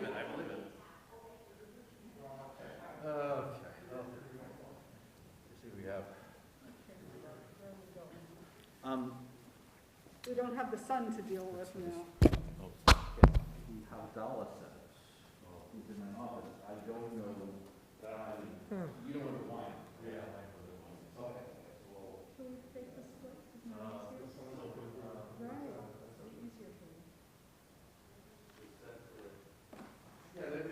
it, I believe it. Okay, well, let's see what we have. We don't have the sun to deal with now. How Dallas says, who's in my office, I don't know, you don't know the wine. Yeah. Okay. Should we take this split? Right. Easier for you. Yeah, there's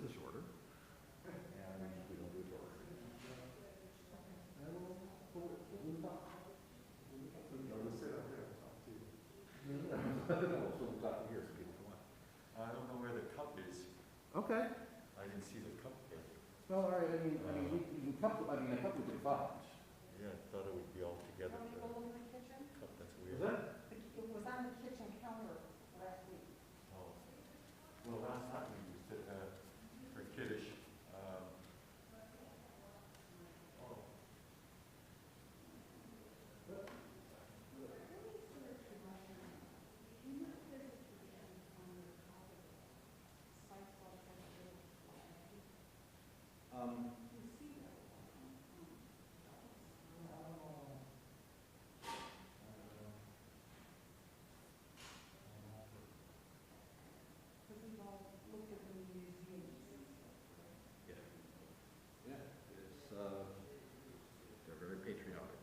this order, and we don't do it order. I don't know where the cup is. Okay. I didn't see the cup there. Well, all right. A cup would be fine. Yeah, I thought it would be all together. Want me to go into the kitchen? Cup, that's weird. Is that? It was on the kitchen counter last week. Oh. Well, last night we used it for Kiddush. They're very patriotic.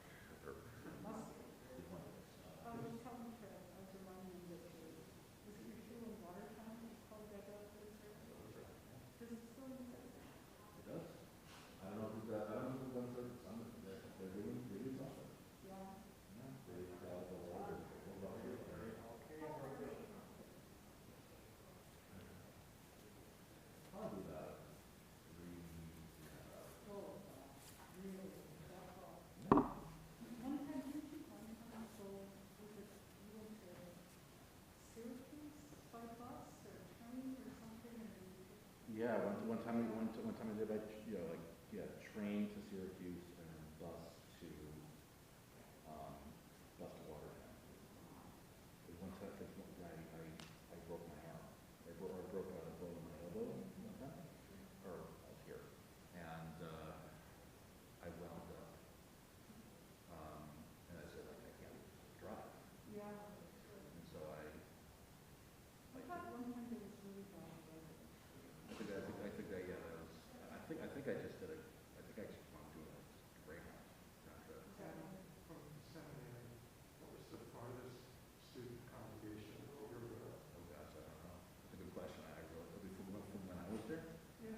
Yeah, one time I did train to Syracuse and then bus to Watertown. One time I broke my arm. I broke a bone in my elbow one time, or here, and I wound up, and I said I can't drive. Yeah. And so I thought one time it was really bad. I think I just did it. I think I just want to do a Greyhound round trip. From the seminary, what was the farthest student congregation you were with? Oh gosh, I don't know. That's a good question. I really from when I was there. Yeah.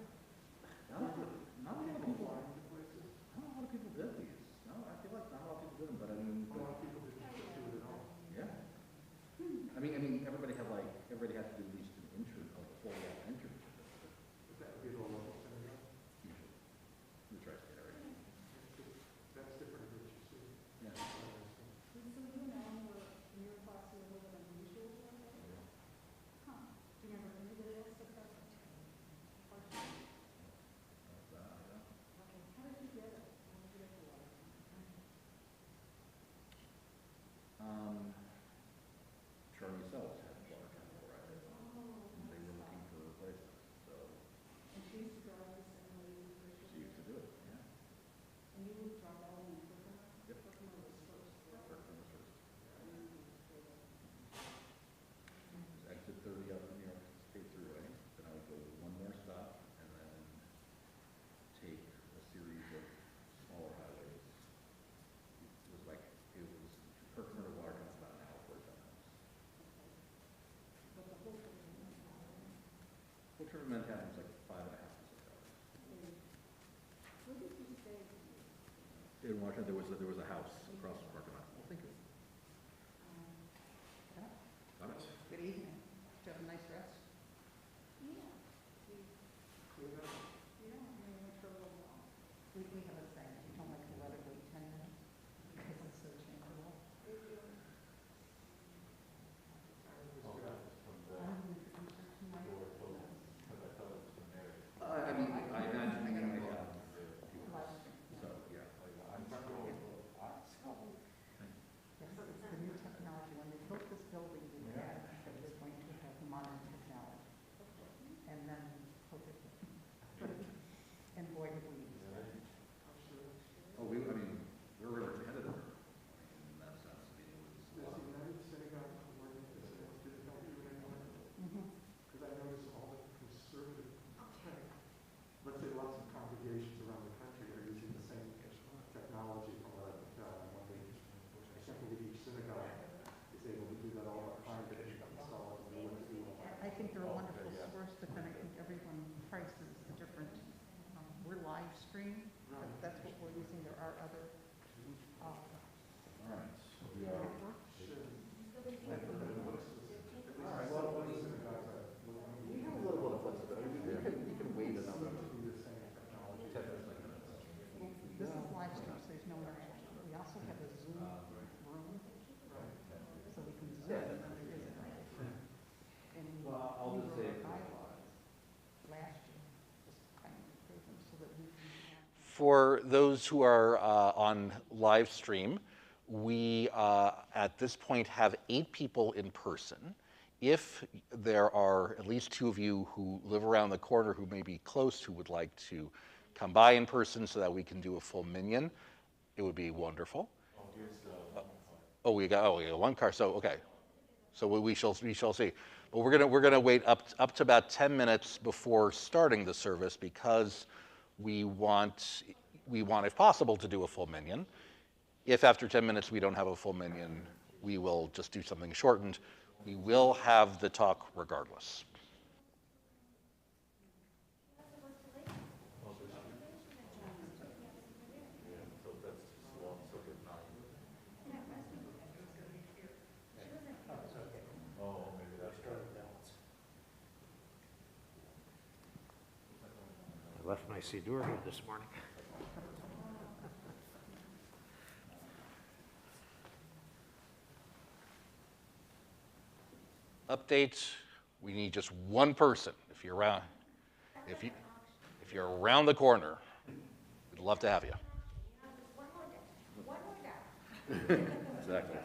Not a lot of people. Flying to places? Not a lot of people did these. No, I feel like not a lot of people did them, but I mean, A lot of people didn't do it at all. yeah. I mean, everybody had to do at least an intern, like a 4-year internship. But that would be the local seminary. Usually, the tri-state area. That's different than what you see. to Manhattan was like 5.5 to 6 hours. Where did you stay? In Washington, there was a house across the parking lot. Well, thank you. Got it. Good evening. Did you have a nice rest? Yeah. Clean up. Yeah, we went for a little while. We have a saying, you don't like the weather, wait 10 minutes, because it's so changeable. It was Oh, good. that was from the I'm going to introduce her to my. door closed, because I thought it was from there. I mean, I imagine you might have Live stream. so, yeah. Like, I'm not going, Yes, it's the new technology. When they built this building, we had that it was going to have modern technology. And then COVID hit. And boy, did we use it. I'm sure. Oh, I mean, we were really competitive in that sense. I mean, it Does was. the United Synagogue coordinate this, and did it help you in any way? Mhm. Because I noticed all the conservative, let's say lots of congregations around the country are using the same technology from what I can tell. And when I can't believe each synagogue is able to do that all the time, but they install it and know what to do. I think they're a Oh, wonderful okay, yeah. source, but then I think everyone prices the different. We're live stream, but that's what we're using. There are other. All right. So we are. Sure. All right. Well, Some of the synagogues are looking we have a little bit of flexibility. We can wait another to be the same technology. 10 minutes, like minutes. This is live stream, so there's no interaction. We also have a Zoom room, Right. so we can Zoom when there is interaction. And Well, I'll we just wrote say- our bylaws last year, just kind of improve them so that we can have. For those who are on live stream, we at this point have 8 people in person. If there are at least 2 of you who live around the corner who may be close who would like to come by in person so that we can do a full minion, it would be wonderful. oh, here's the, We got 1 car. So okay, so we shall see. But we're gonna wait up to about 10 minutes before starting the service because we want if possible to do a full minion. If after 10 minutes we don't have a full minion, we will just do something shortened. We will have the talk regardless. yeah, so that's too long, so good night. Oh, maybe that's right. I left my Siddur here this morning. Updates, we need just 1 person. If you're around the corner, we'd love to have you. Exactly.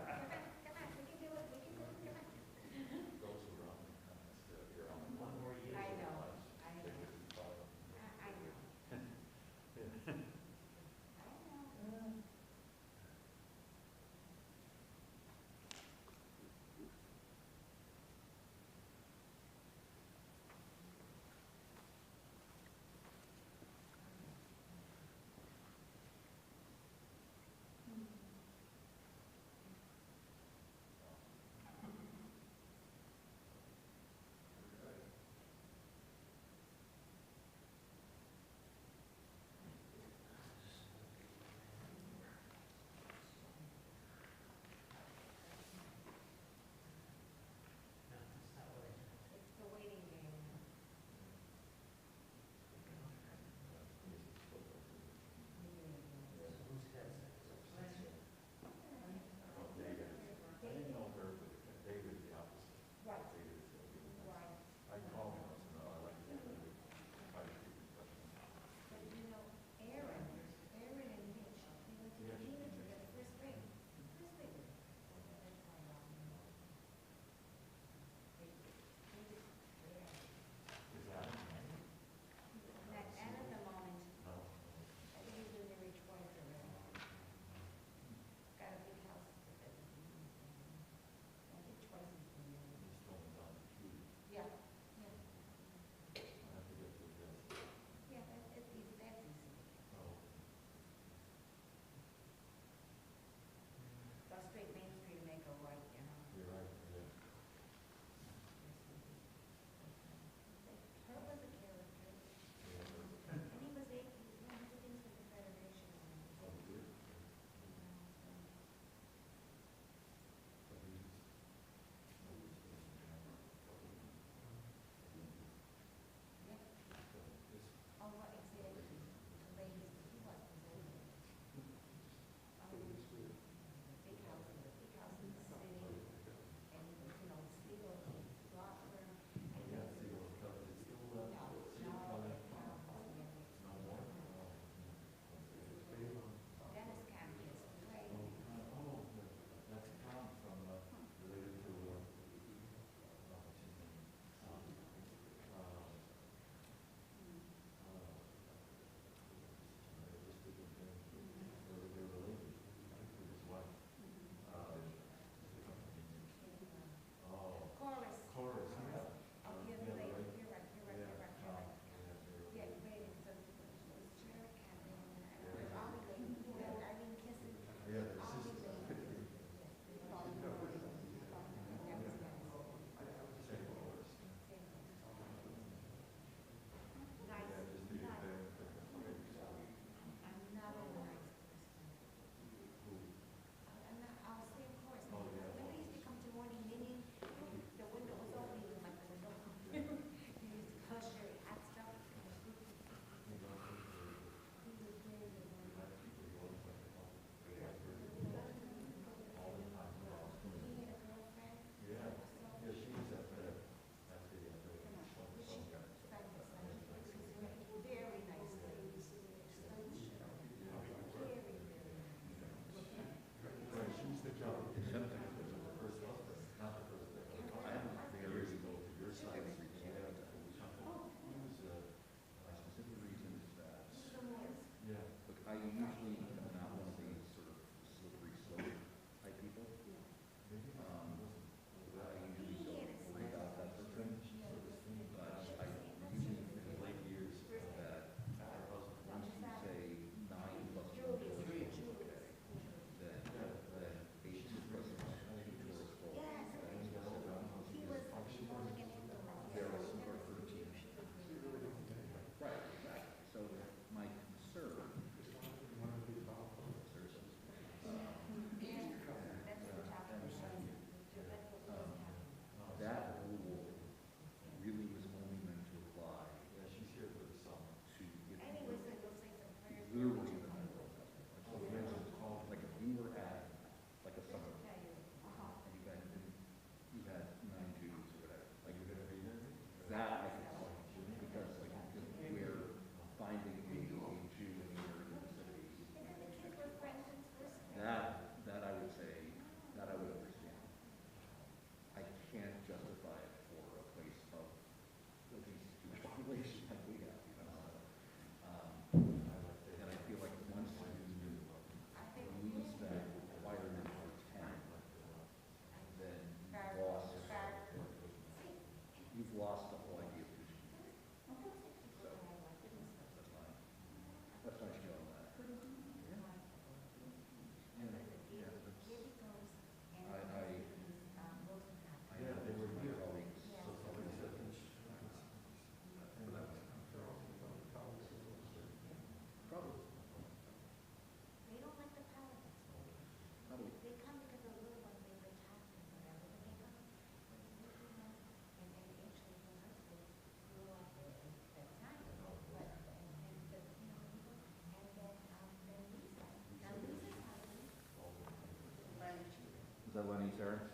Is that Lenny's parents?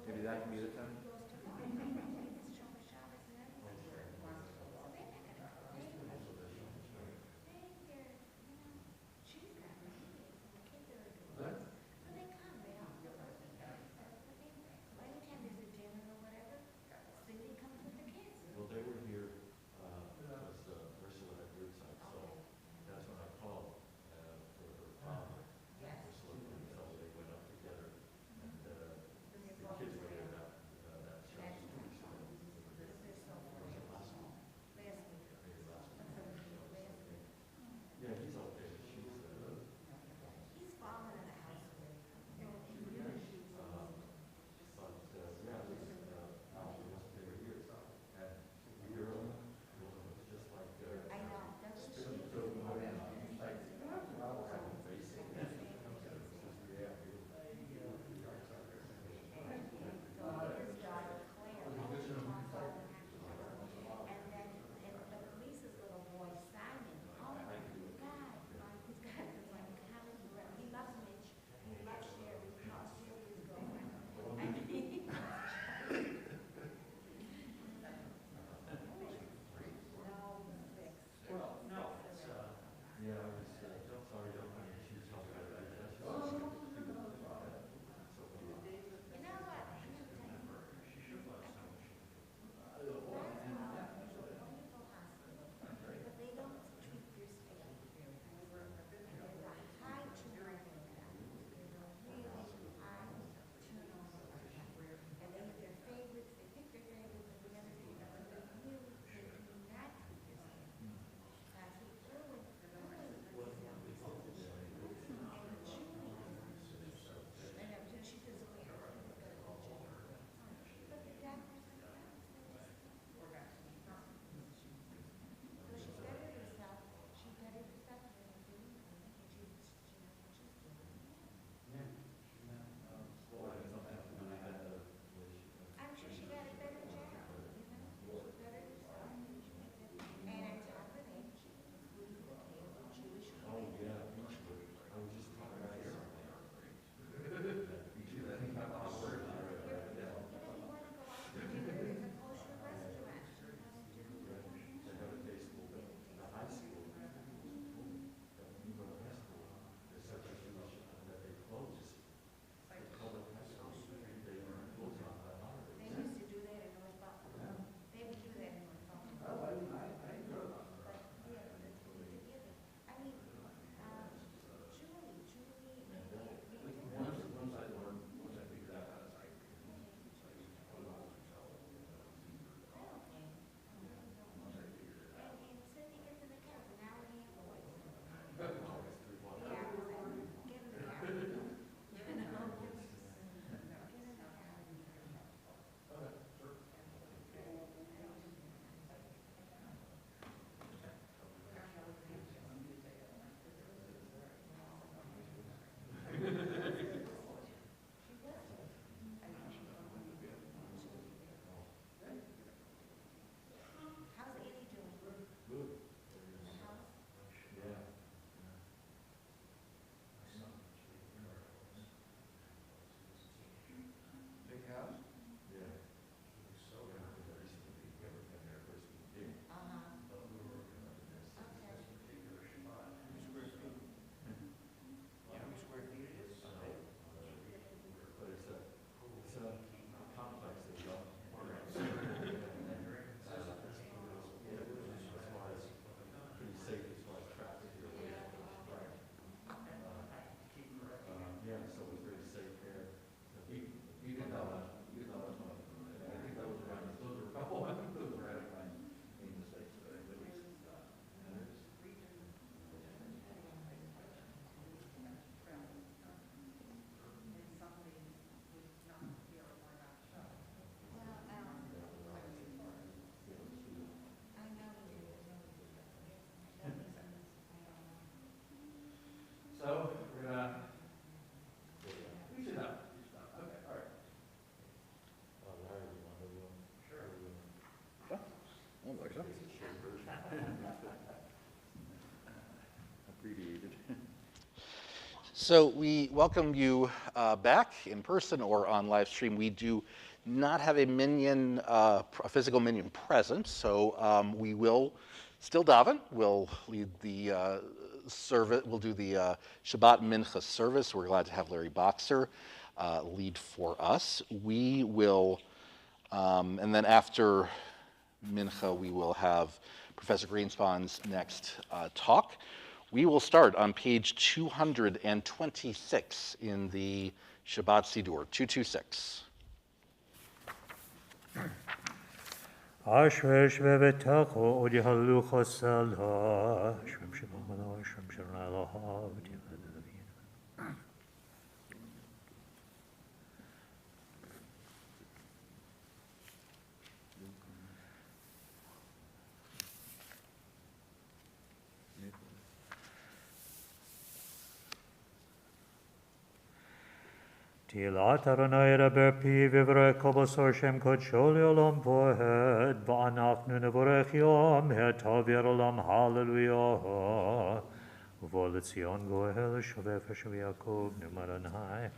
Maybe that can be the time? Well, they were here, because Ursula had roots on, so So we welcome you back in person or on live stream. We do not have a minyan, a physical minyan present, so we will still daven. We'll lead the service. We'll do the Shabbat Mincha service. We're glad to have Larry Boxer lead for us. We will, and then after Mincha, we will have Professor Greenspan's next talk. We will start on page 226 in the Shabbat Siddur, 226. Ashresh vevetacho odi halucha salah shrim shemamalo shrim sharalaha Tilat Aronai Reber Pi Vivre Kobosor Shem Kodshol Olam Vohed Va'anachnu Nevorech Yom Hetav Olam Hallelujah Uvolitzion Gohel Shaveh Feshav Yaakov Numaranai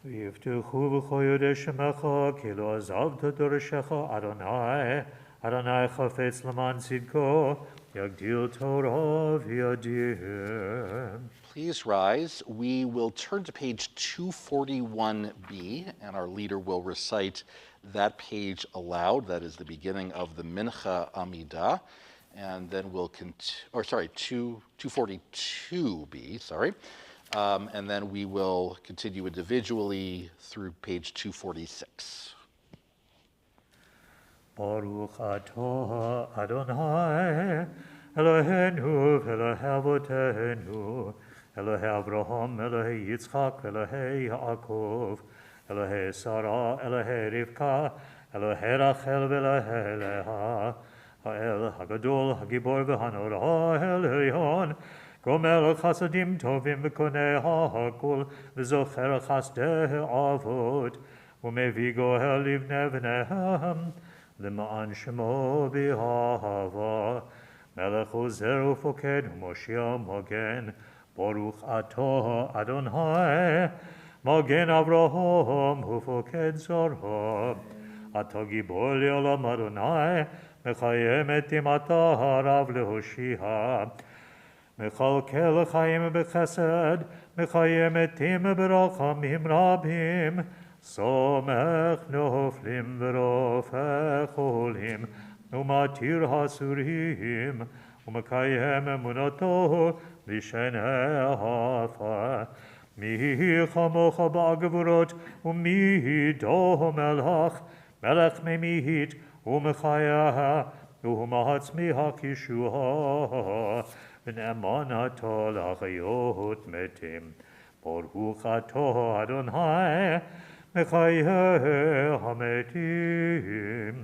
V'yivtuchu v'choyodei shemecha ki lo azavta doreshecha Adonai Adonai chafetz l'man tzidko yagdil Torah v'yadir. Please rise. We will turn to page 241b, and our leader will recite that page aloud. That is the beginning of the Mincha Amidah. And then we'll 242b, sorry. And then we will continue individually through page 246. Baruch atah Adonai Eloheinu v'Elohei Avotenu Elohei Avraham, Elohei Yitzchak, Elohei Yaakov, Elohei Sarah, Elohei Rivka, Elohei Rachel v'Elohei Leah, Ha'el Hagadol, Hagibor v'Hanora, Elyon, Gomel Chasadim Tovim v'Konei Ha'akul, V'Zocher Chasdei Avot, U'Mevi Gohel Livnei V'Nehem, L'Ma'an Shemo B'Ahava, Melech Ozer Ufoked U'Moshiach Mogen, Baruch atah Adonai, Magen Avraham, Ufoked Zorah, Atah Gibor Le'olam Adonai, Mechayem et imata harav lehoshia, Mechalkel Chaim b'chesed, Mechayem etim b'rachamim rabim, Somech noflim v'rofech olim, Umatir hasurim, Umekayem emunato, Vishenei hafa, Mihi chamocha ba'gevurot, Umihi doho melech, Melech memihit, Umechaya, Umahatzmiha kishuha, V'ne'emanato l'achayot metim, Baruch atah Adonai, Mechayeh hametim.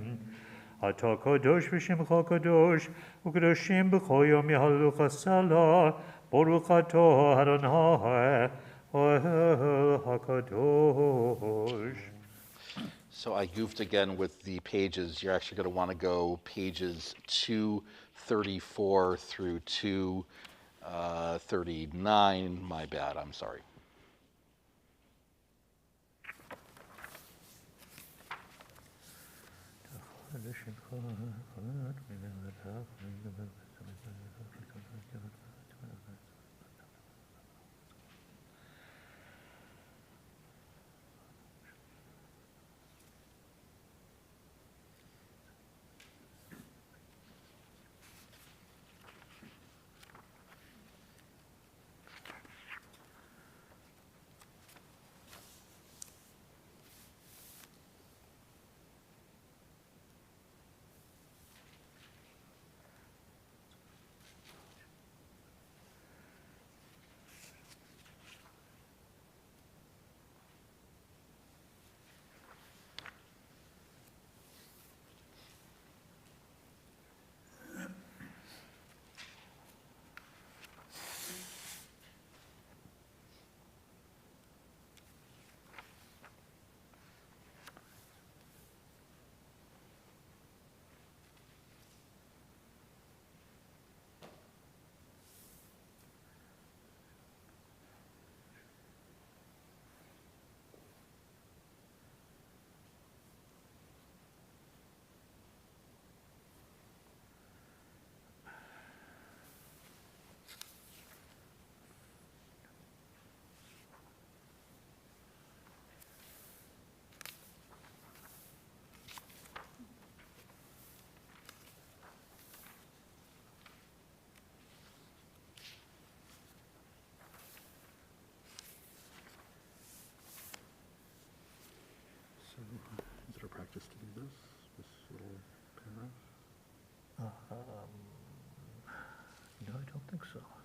Atah kadosh v'shimcha kadosh, U'kadoshim b'chol yom yahalucha salah, Baruch atah Adonai, Ohel hakadosh. So I goofed again with the pages. You're actually going to want to go pages 234 through 239. My bad, I'm sorry.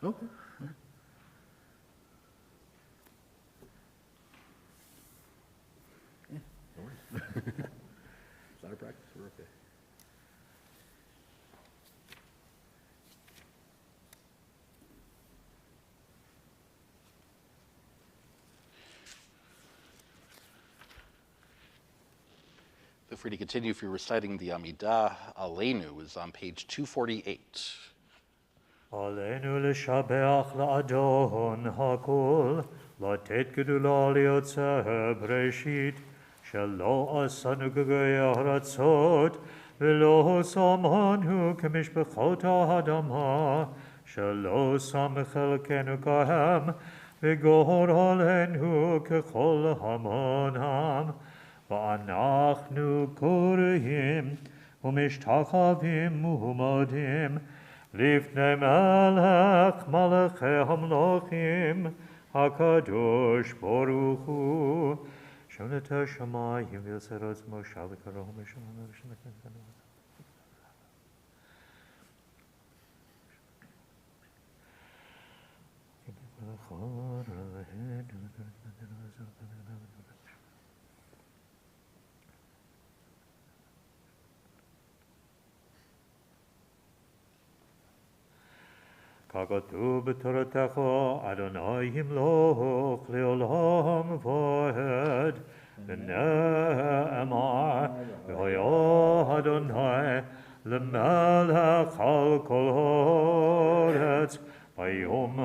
Okay. Yeah, no worries. It's not a practice, we're okay. Feel free to continue if you're reciting the Amidah. Aleinu is on page 248. עלינו לשבח לאדון הכל, לתת גדולה ליוצא בראשית, שלא עשנו גגויי ארצות, ולא שמנו כמשפחות האדמה, שלא שם חלקנו כהם, וגורלנו ככל המונם. ואנחנו קוראים ומשתחווים ומודים לפני מלך מלכי המלכים הקדוש ברוך הוא שולט השמיים ויוצר עצמו שב וקרוב משמיים ושנקרא ככתוב בתורתך, אדוני ימלוך לעולם ועד, ונאמר, והיה אדוני למלך על כל הארץ, ביום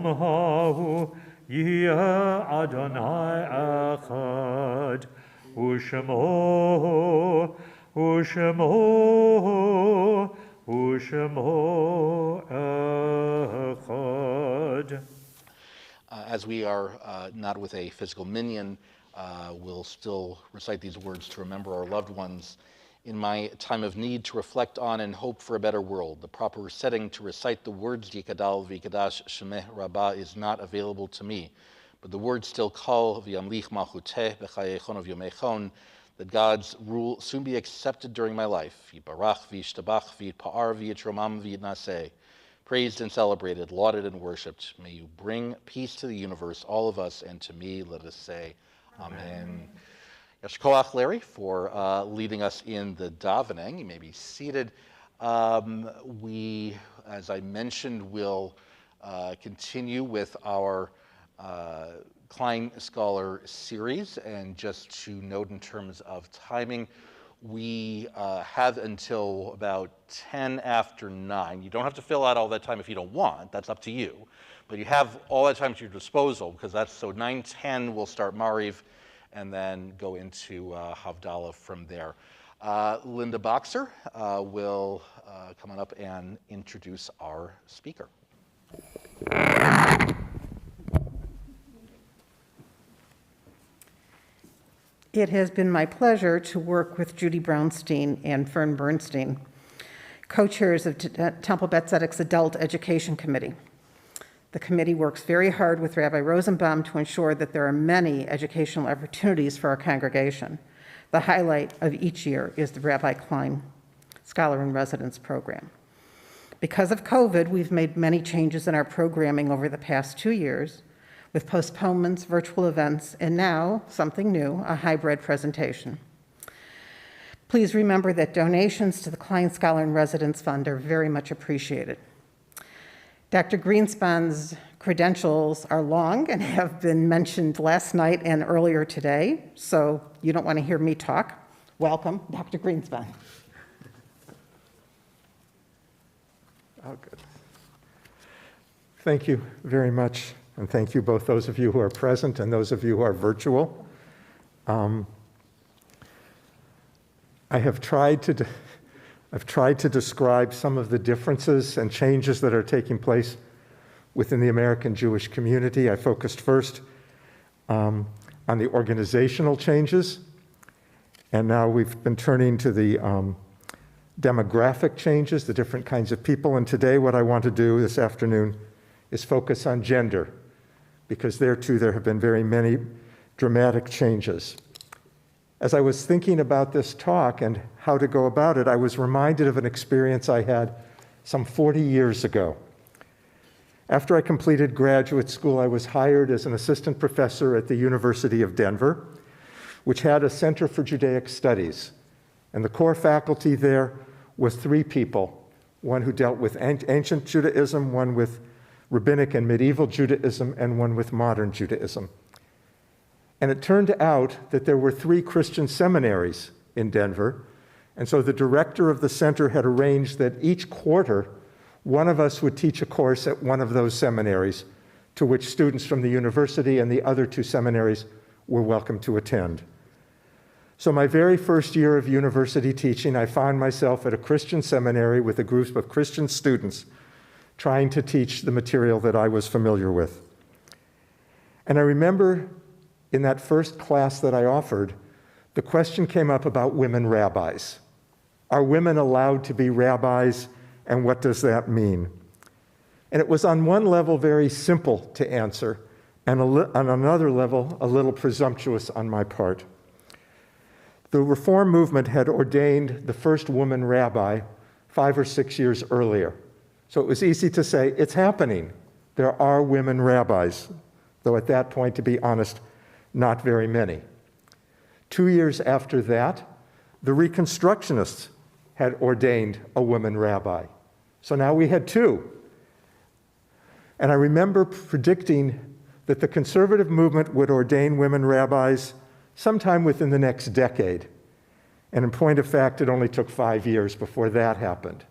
ההוא יהיה אדוני אחד, ושמו As we are not with a physical minyan, we'll still recite these words to remember our loved ones. In my time of need, to reflect on and hope for a better world, the proper setting to recite the words Yikadal v'Yikadash Shemeh Rabbah is not available to me. But the words still call v'yamlich malchuteh b'chayechon of yomechon, that God's rule soon be accepted during my life. Yibarach v'yishtabach v'yitpa'ar v'yitromam v'yitnaseh. Praised and celebrated, lauded and worshipped. May you bring peace to the universe, all of us, and to me, let us say, Amen. Yasher koach, Larry, for leading us in the davening. You may be seated. We, as I mentioned, will continue with our Klein Scholar series, and just to note in terms of timing, we have until about 10 after 9. You don't have to fill out all that time if you don't want, that's up to you, but you have all that time at your disposal, because that's, so 9:10 we'll start Mariv, and then go into Havdalah from there. Linda Boxer will come on up and introduce our speaker. It has been my pleasure to work with Judy Brownstein and Fern Bernstein, co-chairs of Temple Beth Tzedek's Adult Education Committee. The committee works very hard with Rabbi Rosenbaum to ensure that there are many educational opportunities for our congregation. The highlight of each year is the Rabbi Klein Scholar in Residence program. Because of COVID, we've made many changes in our programming over the past 2 years, with postponements, virtual events, and now, something new, a hybrid presentation. Please remember that donations to the Klein Scholar in Residence Fund are very much appreciated. Dr. Greenspan's credentials are long and have been mentioned last night and earlier today, so you don't want to hear me talk. Welcome, Dr. Greenspan. Oh, good. Thank you very much, and thank you both those of you who are present and those of you who are virtual. I've tried to describe some of the differences and changes that are taking place within the American Jewish community. I focused first on the organizational changes, and now we've been turning to the demographic changes, the different kinds of people. And today what I want to do this afternoon is focus on gender, because there too there have been very many dramatic changes. As I was thinking about this talk and how to go about it, I was reminded of an experience I had some 40 years ago. After I completed graduate school, I was hired as an assistant professor at the University of Denver, which had a Center for Judaic Studies. And the core faculty there was 3 people, one who dealt with ancient Judaism, one with rabbinic and medieval Judaism, and one with modern Judaism. And it turned out that there were 3 Christian seminaries in Denver, and so the director of the center had arranged that each quarter, one of us would teach a course at one of those seminaries, to which students from the university and the other 2 seminaries were welcome to attend. So my very first year of university teaching, I found myself at a Christian seminary with a group of Christian students trying to teach the material that I was familiar with. And I remember in that first class that I offered, the question came up about women rabbis. Are women allowed to be rabbis, and what does that mean? And it was on one level very simple to answer, and on another level a little presumptuous on my part. The Reform movement had ordained the first woman rabbi 5 or 6 years earlier. So it was easy to say, it's happening. There are women rabbis, though at that point, to be honest, not very many. 2 years after that, the Reconstructionists had ordained a woman rabbi. So now we had 2. And I remember predicting that the conservative movement would ordain women rabbis sometime within the next decade. And in point of fact, it only took 5 years before that happened.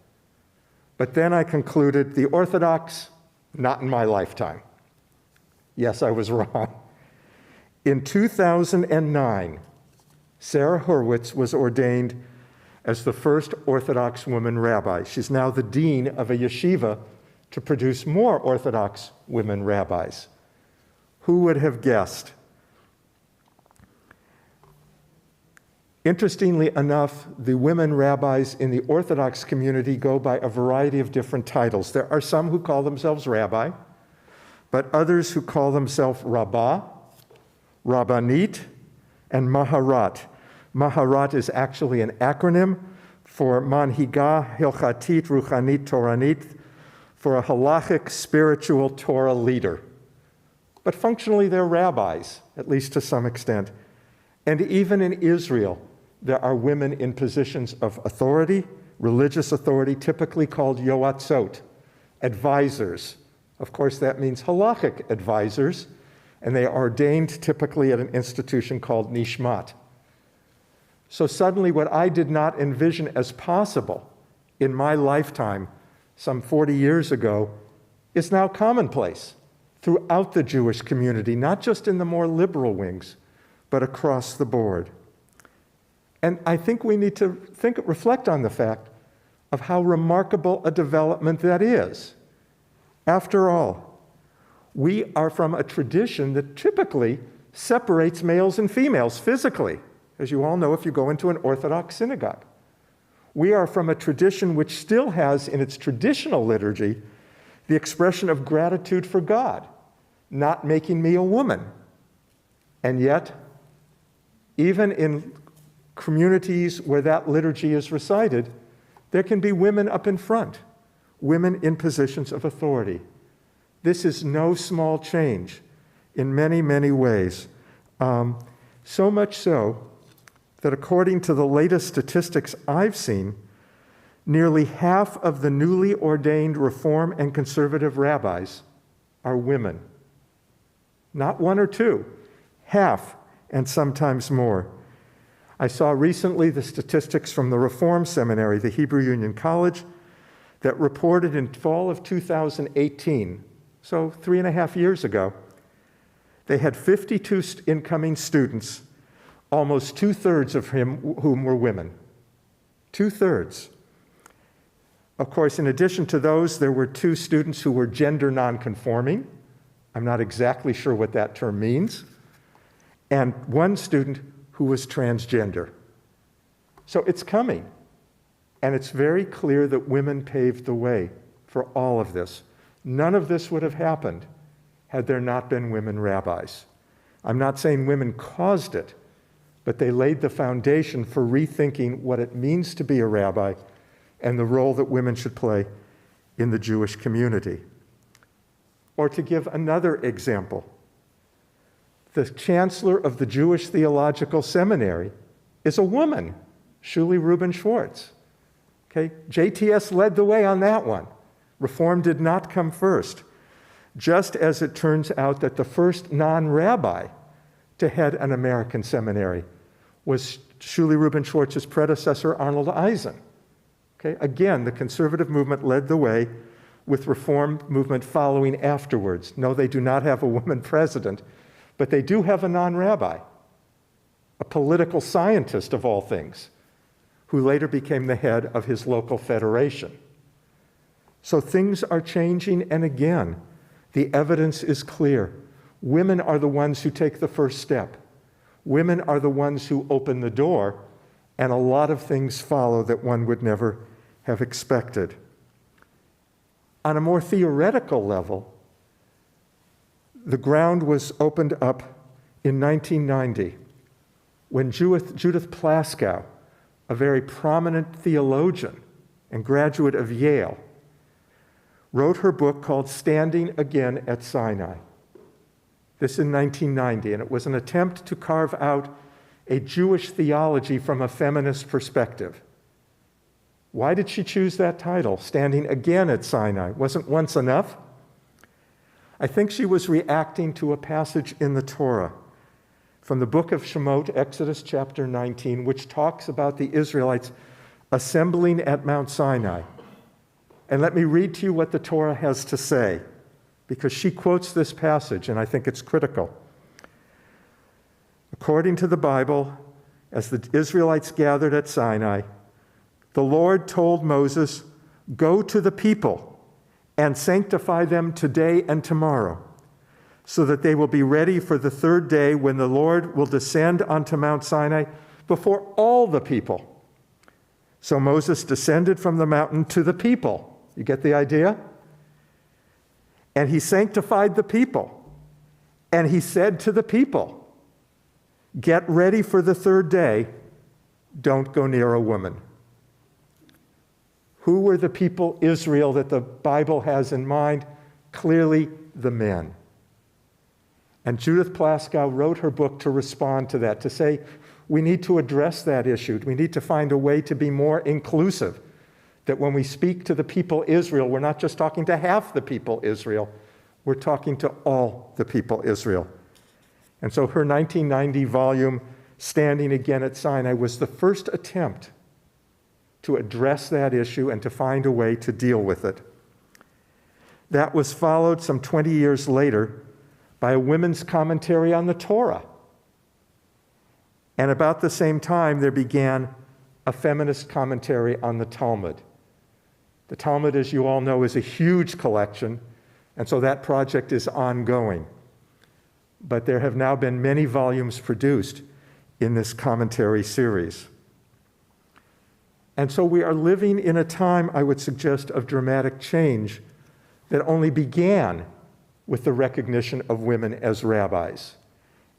But then I concluded the Orthodox, not in my lifetime. Yes, I was wrong. In 2009, Sarah Horwitz was ordained as the first Orthodox woman rabbi. She's now the dean of a yeshiva to produce more Orthodox women rabbis. Who would have guessed? Interestingly enough, the women rabbis in the Orthodox community go by a variety of different titles. There are some who call themselves rabbi, but others who call themselves rabbah, rabbanit, and maharat. Maharat is actually an acronym for manhiga hilchatit ruchanit toranit, for a halachic spiritual Torah leader. But functionally, they're rabbis, at least to some extent. And even in Israel, there are women in positions of authority, religious authority, typically called yoatzot, advisors. Of course, that means halachic advisors, and they are ordained typically at an institution called nishmat. So suddenly, what I did not envision as possible in my lifetime, some 40 years ago, is now commonplace throughout the Jewish community, not just in the more liberal wings, but across the board. And I think we need to reflect on the fact of how remarkable a development that is. After all, we are from a tradition that typically separates males and females physically, as you all know if you go into an Orthodox synagogue. We are from a tradition which still has in its traditional liturgy the expression of gratitude for God, not making me a woman. And yet, even in communities where that liturgy is recited, there can be women up in front, women in positions of authority. This is no small change in many, many ways. So much so that according to the latest statistics I've seen, nearly half of the newly ordained Reform and conservative rabbis are women. Not 1 or 2, half, and sometimes more. I saw recently the statistics from the Reform Seminary, the Hebrew Union College, that reported in fall of 2018, so 3.5 years ago, they had 52 incoming students, almost 2/3 of whom were women. 2/3. Of course, in addition to those, there were 2 students who were gender nonconforming. I'm not exactly sure what that term means. And 1 student who was transgender. So it's coming. And it's very clear that women paved the way for all of this. None of this would have happened had there not been women rabbis. I'm not saying women caused it, but they laid the foundation for rethinking what it means to be a rabbi and the role that women should play in the Jewish community. Or to give another example, the chancellor of the Jewish Theological Seminary is a woman, Shuli Rubin Schwartz. Okay? JTS led the way on that one. Reform did not come first, just as it turns out that the first non-rabbi to head an American seminary was Shuli Rubin Schwartz's predecessor, Arnold Eisen. Okay? Again, the conservative movement led the way, with reform movement following afterwards. No, they do not have a woman president, but they do have a non-rabbi, a political scientist of all things, who later became the head of his local federation. So things are changing, and again, the evidence is clear. Women are the ones who take the first step. Women are the ones who open the door, and a lot of things follow that one would never have expected. On a more theoretical level, the ground was opened up in 1990 when Judith Plaskow, a very prominent theologian and graduate of Yale, wrote her book called Standing Again at Sinai. This in 1990, and it was an attempt to carve out a Jewish theology from a feminist perspective. Why did she choose that title, Standing Again at Sinai? Wasn't once enough? I think she was reacting to a passage in the Torah from the book of Shemot, Exodus chapter 19, which talks about the Israelites assembling at Mount Sinai. And let me read to you what the Torah has to say, because she quotes this passage, and I think it's critical. According to the Bible, as the Israelites gathered at Sinai, the Lord told Moses, "Go to the people and sanctify them today and tomorrow, so that they will be ready for the third day when the Lord will descend onto Mount Sinai before all the people." So Moses descended from the mountain to the people. You get the idea? And he sanctified the people. And he said to the people, "Get ready for the third day. Don't go near a woman." Who were the people, Israel, that the Bible has in mind? Clearly, the men. And Judith Plaskow wrote her book to respond to that, to say, we need to address that issue. We need to find a way to be more inclusive, that when we speak to the people Israel, we're not just talking to half the people Israel, we're talking to all the people Israel. And so her 1990 volume, Standing Again at Sinai, was the first attempt to address that issue and to find a way to deal with it. That was followed some 20 years later by a women's commentary on the Torah. And about the same time, there began a feminist commentary on the Talmud. The Talmud, as you all know, is a huge collection, and so that project is ongoing. But there have now been many volumes produced in this commentary series. And so we are living in a time, I would suggest, of dramatic change that only began with the recognition of women as rabbis,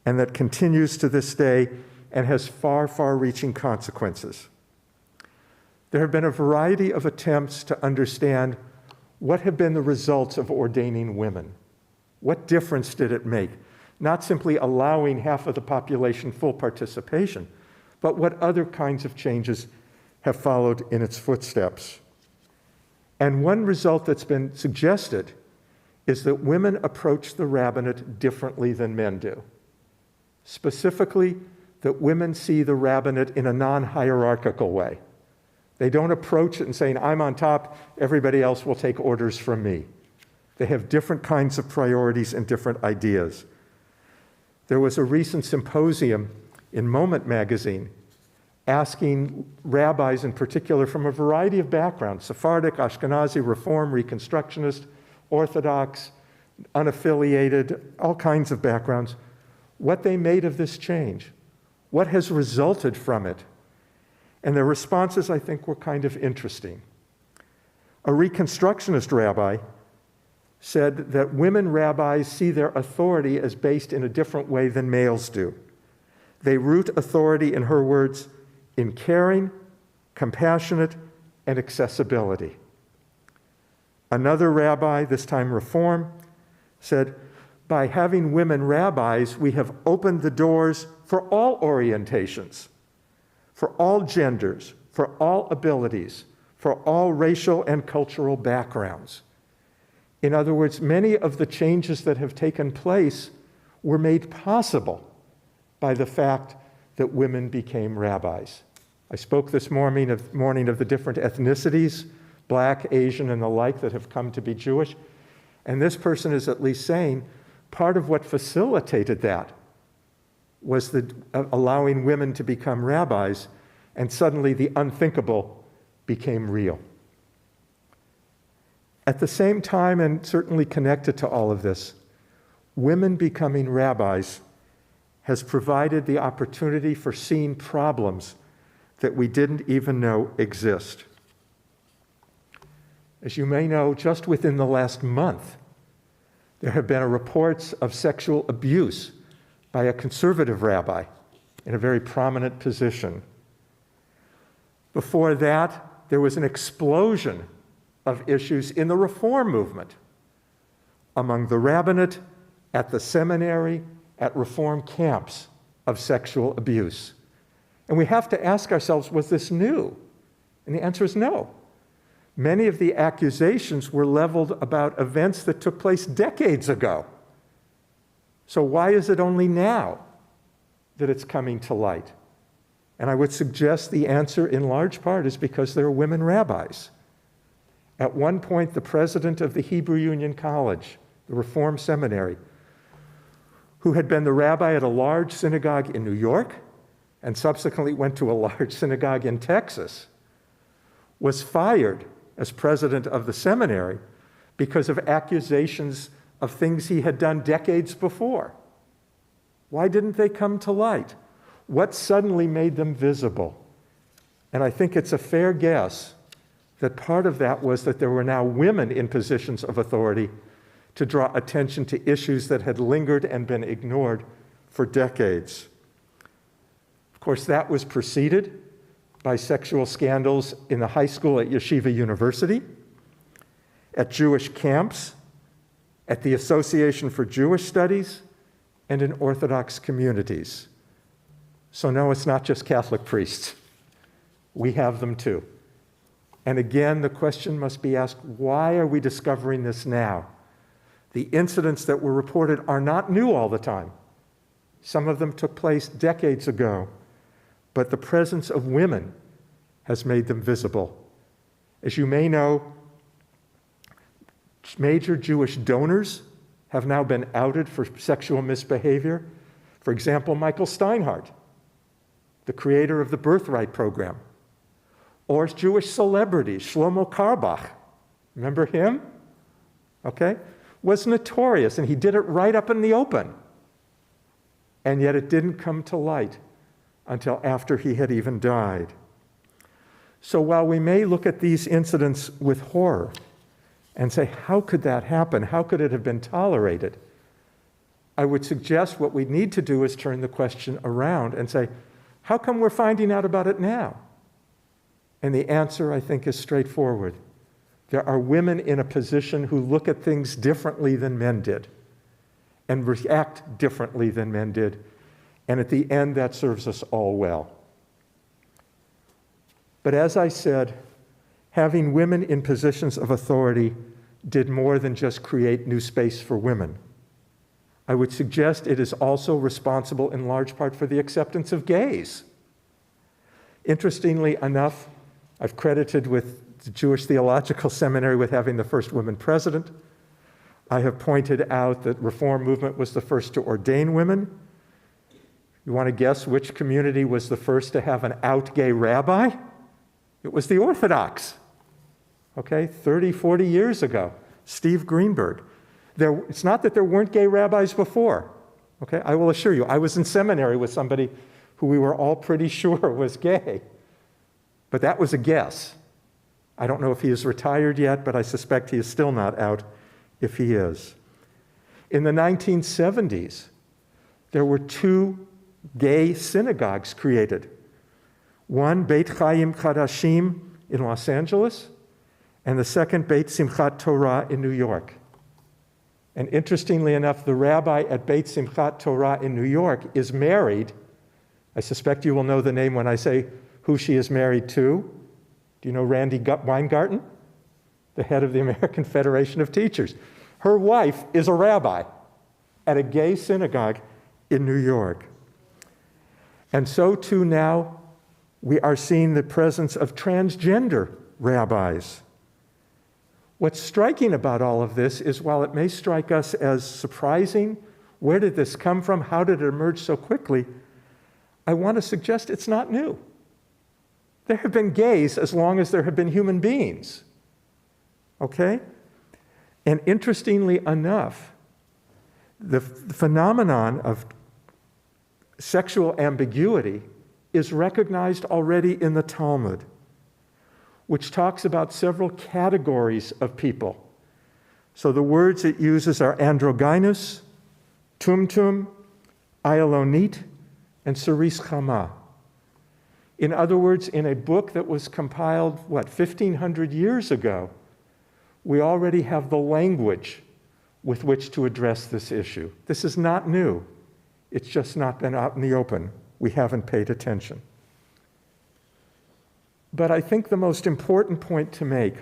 and that continues to this day and has far, far-reaching consequences. There have been a variety of attempts to understand what have been the results of ordaining women. What difference did it make? Not simply allowing half of the population full participation, but what other kinds of changes have followed in its footsteps. And one result that's been suggested is that women approach the rabbinate differently than men do. Specifically, that women see the rabbinate in a non-hierarchical way. They don't approach it and saying, I'm on top, everybody else will take orders from me. They have different kinds of priorities and different ideas. There was a recent symposium in Moment magazine asking rabbis in particular from a variety of backgrounds, Sephardic, Ashkenazi, Reform, Reconstructionist, Orthodox, unaffiliated, all kinds of backgrounds, what they made of this change, what has resulted from it. And their responses, I think, were kind of interesting. A Reconstructionist rabbi said that women rabbis see their authority as based in a different way than males do. They root authority, in her words, in caring, compassionate, and accessibility. Another rabbi, this time Reform, said, by having women rabbis, we have opened the doors for all orientations, for all genders, for all abilities, for all racial and cultural backgrounds. In other words, many of the changes that have taken place were made possible by the fact that women became rabbis. I spoke this morning of the different ethnicities, Black, Asian, and the like, that have come to be Jewish. And this person is at least saying part of what facilitated that was allowing women to become rabbis, and suddenly the unthinkable became real. At the same time, and certainly connected to all of this, women becoming rabbis has provided the opportunity for seeing problems that we didn't even know exist. As you may know, just within the last month, there have been reports of sexual abuse by a conservative rabbi in a very prominent position. Before that, there was an explosion of issues in the Reform movement among the rabbinate, at the seminary, at Reform camps of sexual abuse. And we have to ask ourselves, was this new? And the answer is no. Many of the accusations were leveled about events that took place decades ago. So why is it only now that it's coming to light? And I would suggest the answer in large part is because there are women rabbis. At one point, the president of the Hebrew Union College, the Reform Seminary, who had been the rabbi at a large synagogue in New York and subsequently went to a large synagogue in Texas, was fired as president of the seminary because of accusations of things he had done decades before. Why didn't they come to light? What suddenly made them visible? And I think it's a fair guess that part of that was that there were now women in positions of authority to draw attention to issues that had lingered and been ignored for decades. Of course, that was preceded by sexual scandals in the high school at Yeshiva University, at Jewish camps, at the Association for Jewish Studies, and in Orthodox communities. So no, it's not just Catholic priests. We have them too. And again, the question must be asked, why are we discovering this now? The incidents that were reported are not new all the time. Some of them took place decades ago, but the presence of women has made them visible. As you may know, major Jewish donors have now been outed for sexual misbehavior. For example, Michael Steinhardt, the creator of the Birthright program, or Jewish celebrities, Shlomo Karbach, remember him? Okay? Was notorious, and he did it right up in the open. And yet it didn't come to light until after he had even died. So while we may look at these incidents with horror and say, how could that happen? How could it have been tolerated? I would suggest what we need to do is turn the question around and say, how come we're finding out about it now? And the answer, I think, is straightforward. There are women in a position who look at things differently than men did and react differently than men did. And at the end, that serves us all well. But as I said, having women in positions of authority did more than just create new space for women. I would suggest it is also responsible in large part for the acceptance of gays. Interestingly enough, I've credited with the Jewish Theological Seminary with having the first woman president. I have pointed out that Reform movement was the first to ordain women. You want to guess which community was the first to have an out gay rabbi? It was the Orthodox, okay, 30, 40 years ago, Steve Greenberg. It's not that there weren't gay rabbis before, okay? I will assure you, I was in seminary with somebody who we were all pretty sure was gay, but that was a guess. I don't know if he is retired yet, but I suspect he is still not out if he is. In the 1970s, there were 2 gay synagogues created. One, Beit Chaim Chadashim in Los Angeles, and the second Beit Simchat Torah in New York. And interestingly enough, the rabbi at Beit Simchat Torah in New York is married. I suspect you will know the name when I say who she is married to. Do you know Randy Weingarten, the head of the American Federation of Teachers? Her wife is a rabbi at a gay synagogue in New York. And so too now we are seeing the presence of transgender rabbis. What's striking about all of this is while it may strike us as surprising, where did this come from? How did it emerge so quickly? I want to suggest it's not new. There have been gays as long as there have been human beings. Okay? And interestingly enough, the phenomenon of sexual ambiguity is recognized already in the Talmud, which talks about several categories of people. So the words it uses are androgynous, tumtum, ayalonit, and ceris chama. In other words, in a book that was compiled, 1,500 years ago, we already have the language with which to address this issue. This is not new. It's just not been out in the open. We haven't paid attention. But I think the most important point to make,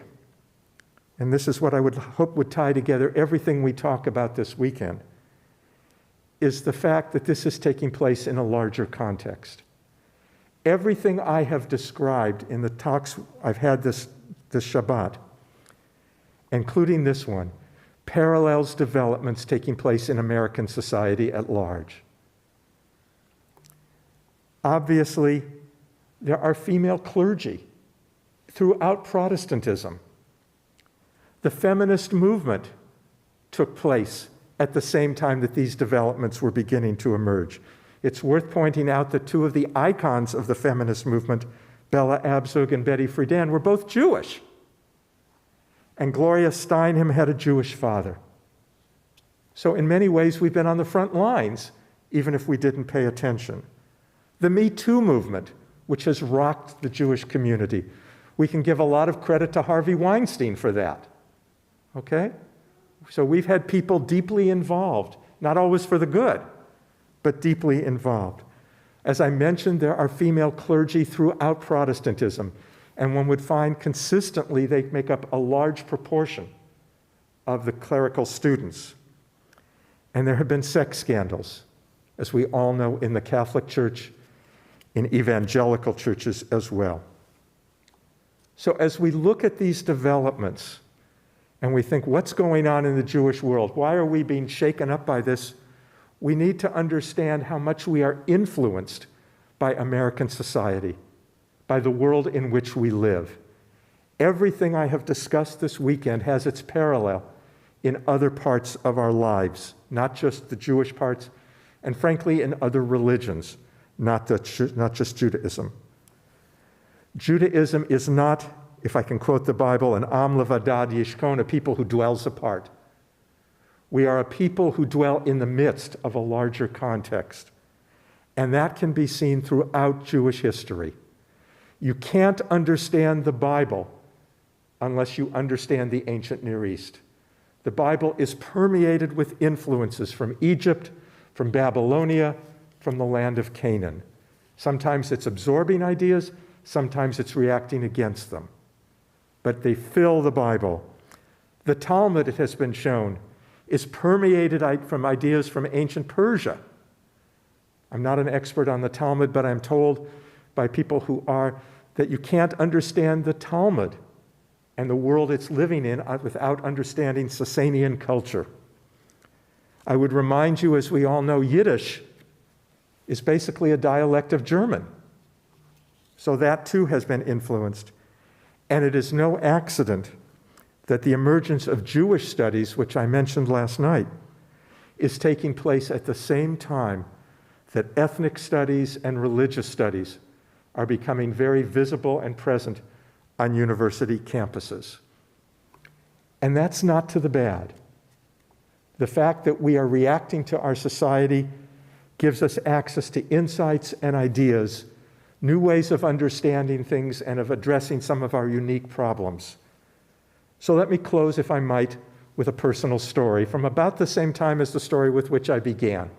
and this is what I would hope would tie together everything we talk about this weekend, is the fact that this is taking place in a larger context. Everything I have described in the talks I've had this Shabbat, including this one, parallels developments taking place in American society at large. Obviously, there are female clergy throughout Protestantism. The feminist movement took place at the same time that these developments were beginning to emerge. It's worth pointing out that two of the icons of the feminist movement, Bella Abzug and Betty Friedan, were both Jewish. And Gloria Steinem had a Jewish father. So in many ways, we've been on the front lines, even if we didn't pay attention. The Me Too movement, which has rocked the Jewish community. We can give a lot of credit to Harvey Weinstein for that. Okay? So we've had people deeply involved, not always for the good, but deeply involved. As I mentioned, there are female clergy throughout Protestantism, and one would find consistently they make up a large proportion of the clerical students. And there have been sex scandals, as we all know, in the Catholic Church, in evangelical churches as well. So as we look at these developments and we think, what's going on in the Jewish world? Why are we being shaken up by this? We need to understand how much we are influenced by American society, by the world in which we live. Everything I have discussed this weekend has its parallel in other parts of our lives, not just the Jewish parts, and frankly, in other religions. Not just Judaism. Judaism is not, if I can quote the Bible, an am levadad yishkon, a people who dwells apart. We are a people who dwell in the midst of a larger context. And that can be seen throughout Jewish history. You can't understand the Bible unless you understand the ancient Near East. The Bible is permeated with influences from Egypt, from Babylonia, from the land of Canaan. Sometimes it's absorbing ideas, sometimes it's reacting against them. But they fill the Bible. The Talmud, it has been shown, is permeated from ideas from ancient Persia. I'm not an expert on the Talmud, but I'm told by people who are that you can't understand the Talmud and the world it's living in without understanding Sasanian culture. I would remind you, as we all know, Yiddish is basically a dialect of German. So that too has been influenced. And it is no accident that the emergence of Jewish studies, which I mentioned last night, is taking place at the same time that ethnic studies and religious studies are becoming very visible and present on university campuses. And that's not to the bad. The fact that we are reacting to our society gives us access to insights and ideas, new ways of understanding things and of addressing some of our unique problems. So let me close, if I might, with a personal story from about the same time as the story with which I began.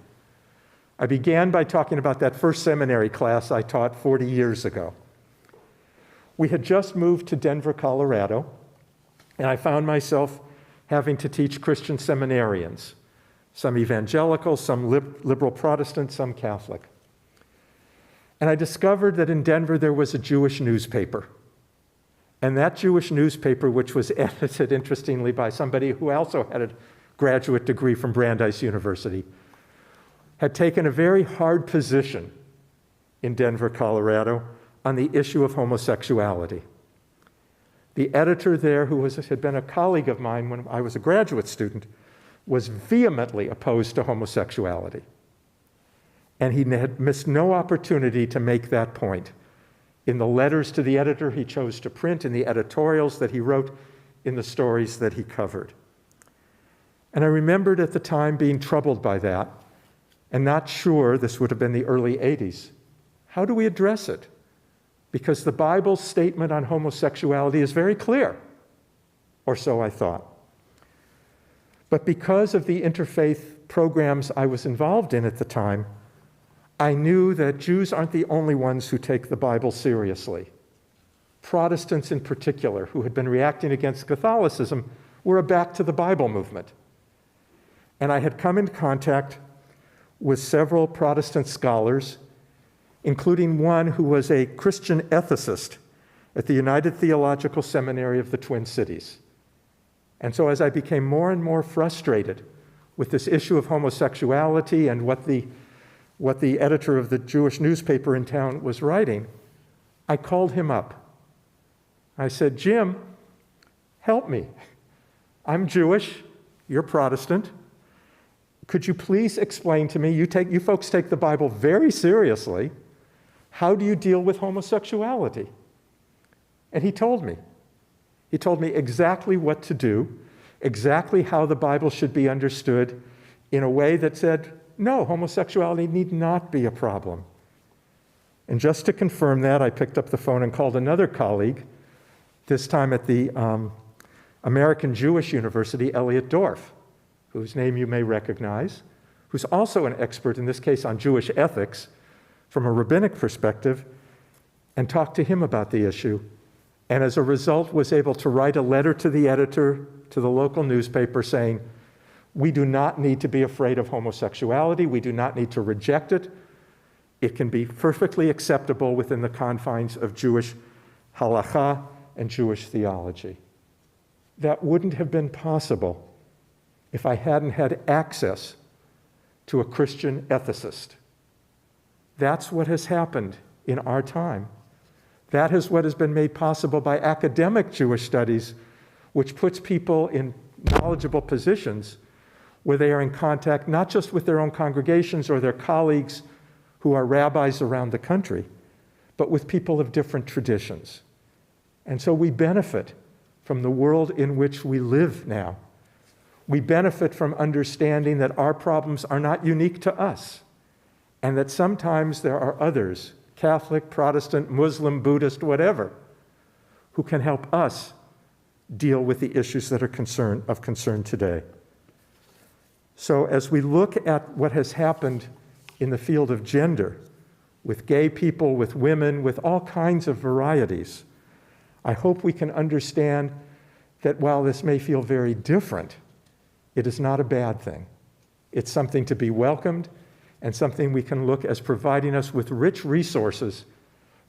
I began by talking about that first seminary class I taught 40 years ago. We had just moved to Denver, Colorado, and I found myself having to teach Christian seminarians, some evangelical, some liberal Protestant, some Catholic. And I discovered that in Denver there was a Jewish newspaper. And that Jewish newspaper, which was edited, interestingly, by somebody who also had a graduate degree from Brandeis University, had taken a very hard position in Denver, Colorado, on the issue of homosexuality. The editor there, who had been a colleague of mine when I was a graduate student, was vehemently opposed to homosexuality. And he had missed no opportunity to make that point. In the letters to the editor he chose to print, in the editorials that he wrote, in the stories that he covered. And I remembered at the time being troubled by that and not sure, this would have been the early 80s, how do we address it? Because the Bible's statement on homosexuality is very clear, or so I thought. But because of the interfaith programs I was involved in at the time, I knew that Jews aren't the only ones who take the Bible seriously. Protestants in particular, who had been reacting against Catholicism, were a back to the Bible movement. And I had come into contact with several Protestant scholars, including one who was a Christian ethicist at the United Theological Seminary of the Twin Cities. And so as I became more and more frustrated with this issue of homosexuality and what the editor of the Jewish newspaper in town was writing, I called him up. I said, Jim, help me. I'm Jewish, you're Protestant. Could you please explain to me, you folks take the Bible very seriously, how do you deal with homosexuality? And he told me. He told me exactly what to do, exactly how the Bible should be understood in a way that said, no, homosexuality need not be a problem. And just to confirm that, I picked up the phone and called another colleague, this time at the American Jewish University, Elliot Dorff, whose name you may recognize, who's also an expert, in this case, on Jewish ethics from a rabbinic perspective, and talked to him about the issue. And as a result, was able to write a letter to the editor, to the local newspaper, saying, we do not need to be afraid of homosexuality. We do not need to reject it. It can be perfectly acceptable within the confines of Jewish halakha and Jewish theology. That wouldn't have been possible if I hadn't had access to a Christian ethicist. That's what has happened in our time. That is what has been made possible by academic Jewish studies, which puts people in knowledgeable positions where they are in contact not just with their own congregations or their colleagues who are rabbis around the country, but with people of different traditions. And so we benefit from the world in which we live now. We benefit from understanding that our problems are not unique to us, and that sometimes there are others, Catholic, Protestant, Muslim, Buddhist, whatever, who can help us deal with the issues that are of concern today. So as we look at what has happened in the field of gender, with gay people, with women, with all kinds of varieties, I hope we can understand that while this may feel very different, it is not a bad thing. It's something to be welcomed and something we can look as providing us with rich resources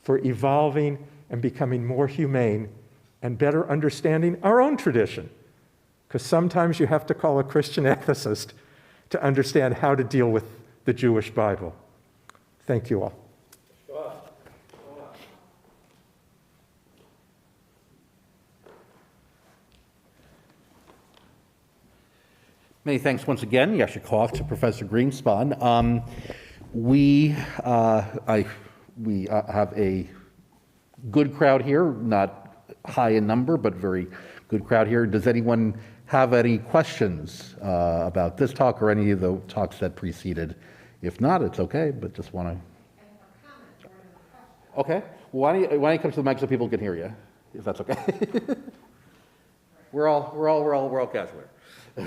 for evolving and becoming more humane and better understanding our own tradition. Because sometimes you have to call a Christian ethicist to understand how to deal with the Jewish Bible. Thank you all. Many thanks once again, Yashikov, to Professor Greenspan. We have a good crowd here, not high in number, but very good crowd here. Does anyone have any questions about this talk or any of the talks that preceded? If not, it's okay, but just want to. Okay. Why don't you come to the mic so people can hear you, if that's okay? We're all Catholic. A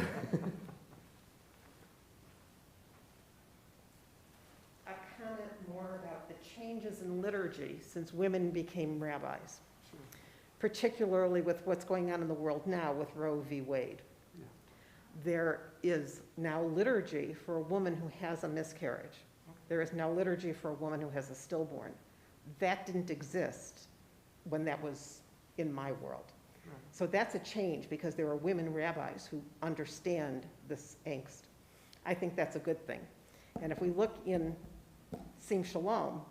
comment more about the changes in liturgy since women became rabbis, particularly with what's going on in the world now with Roe v. Wade. Yeah. There is now liturgy for a woman who has a miscarriage. There is now liturgy for a woman who has a stillborn. That didn't exist when that was in my world. Right. So that's a change because there are women rabbis who understand this angst. I think that's a good thing. And if we look in Sim Shalom,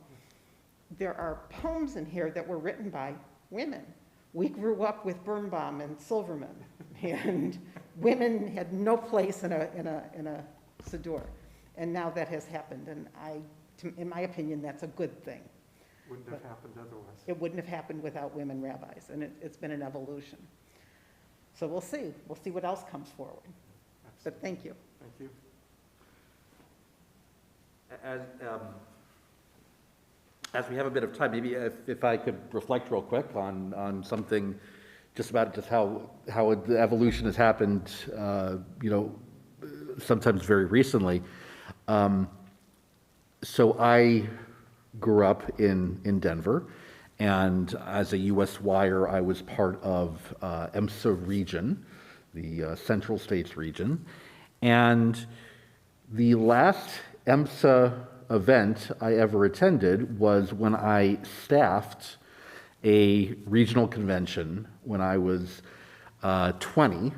there are poems in here that were written by women. We grew up with Birnbaum and Silverman, and women had no place in a siddur. And now that has happened, and in my opinion, that's a good thing. Wouldn't have happened otherwise. It wouldn't have happened without women rabbis, and it's been an evolution. So we'll see. We'll see what else comes forward. But Absolutely. thank you. Thank you. As we have a bit of time, maybe if I could reflect real quick on something just about just how the evolution has happened, sometimes very recently. So I grew up in Denver, and as a U.S. wire, I was part of EMSA region, the Central States region, and the last EMSA event I ever attended was when I staffed a regional convention when I was 20,